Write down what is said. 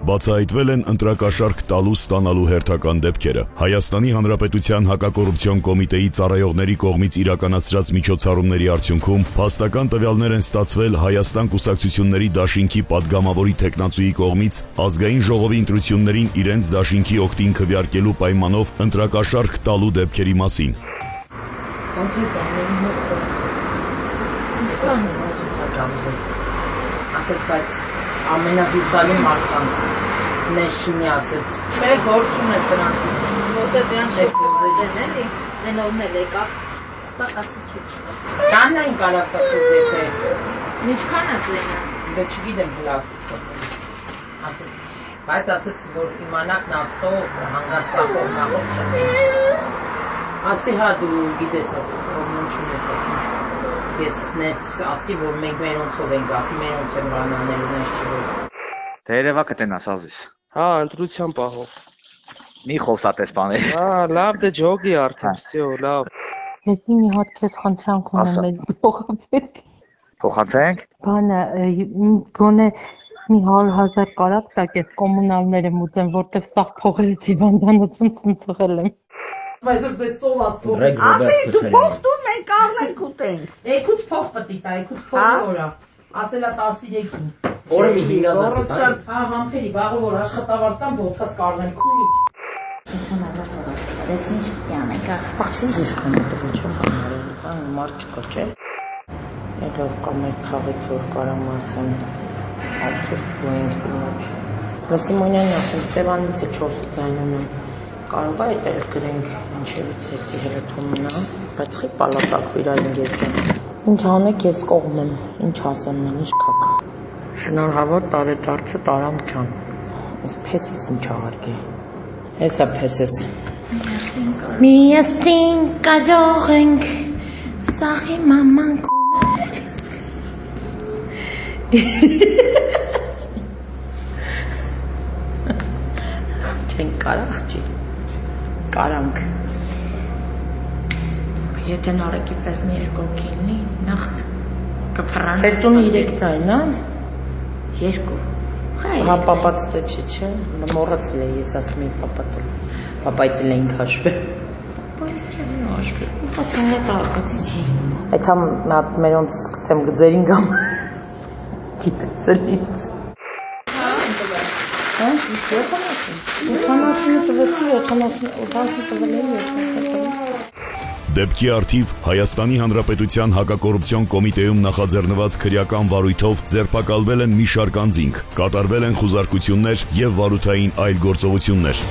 Բացահայտվել են ընտրակաշառք տալու ստանալու հերթական դեպքերը։ Հայաստանի Հանրապետության հակակոռուպցիոն կոմիտեի ծառայողների կողմից իրականացրած միջոցառումների արդյունքում փաստական տվյալներ են ստացվել Հայաստան կուսակցությունների դաշինքի падգամավորի թեկնածուի կողմից ազգային ժողովի ընտրություններին իրենց դաշինքի օգտին քվեարկելու պայմանով ընտրակաշառք տալու դեպքերի մասին։ Ամենահուսալի մարդկանց նես չունի ասեց, մեր գործ ունե դրանցից, ոտը դրանց շոկովեդեն էլի, նենովն էլ եկավ, ստակ ասի չկա։ Կաննային կարաս ասեց եթե, Ինչքան է ձենը։ դե չգիտեմ հլա ասեց, բայց ասեց, որ իմանաք նաստով, հանգաստախով, նաղով չնի, ասի հա դու գիտես ասի, պրոբլեմ չունես ասի, ես նեց ասի, որ մենք մերոնցով ենք, ասի մերոնց եմ բանանելու նես չվոր։ Թե երևա կտենաս ազիս։ Հա, ընտրության պահով։ Մի խոսատես բաներ։ Հա, լավ դե ջոգի արդեն, всё, լավ։ Ես մի հատ քեզ խնդրանք ունեմ այդ փոխապետ։ Փոխանցենք։ Բանը գոնե մի 100,000 կարակ տակ ես կոմունալները մուծեմ, որտեղ սաղ փողերից հիվանդանոցում ծնծղել եմ։ Բայց դες սովաս թող։ Ասի դու փող տուր մենք առնենք ուտենք։ Էքուց փող պետք է, էքուց փող որա։ Ասելա 13-ին։ Օրը մի 5,000 Հա, համբերի, բաղը որ աշխատավարձ կան, ոտքած կարնեն քունի։ 50,000 դոլար։ Դες ինչ պիտի անենք ախ։ Աղջիկ ինչքան է տվել չեմ հանարել, հա, մարդ չկա, չէ։ Եղավ կամ մեր խաղից որ կարամ ասեմ, ալխիր բույնք բնոջ։ Լսիմոնյանն ասեմ, Սևանից է 4 ձայն ունեմ։ Կարող է այդտեղ գրենք ինչևից էսի հելեթոմնա, բայց խի պալատակ վիրային երջան։ Ինչ անեք ես կողմ եմ, ինչ ասեմ mən, ինչ կաք։ Շնորհավոր տարեդարձը տարամ ջան։ Ես փեսիս ինչ աղարգե։ Հեսա փեսես։ Միասին կարող ենք սաղի մաման կունել։ Չենք կարող աղջի։ Կարանք։ Եթե նորեկի պես մի երկու կիլնի, նախտ կփռան։ Ծերծունի 3 ձայն, հա։ Երկու։ Հա պապաց թե չէ, մոռացել էի ես ասում էի պապատել։ Պապայտել էինք հաշվել։ Բայց չեմ հաշվել։ Բայց հայ կաղացի չի։ Այդ համ նատ մերոնց սկցեմ գձերին գամ։ Գիտեցել ինձ։ Հա, Դեպքի արդիվ Հայաստանի Հանրապետության հակակոռուպցիոն կոմիտեում նախաձեռնված քրեական վարույթով ձերբակալվել են մի շարք անձինք, կատարվել են խուզարկություններ եւ վարութային այլ գործողություններ։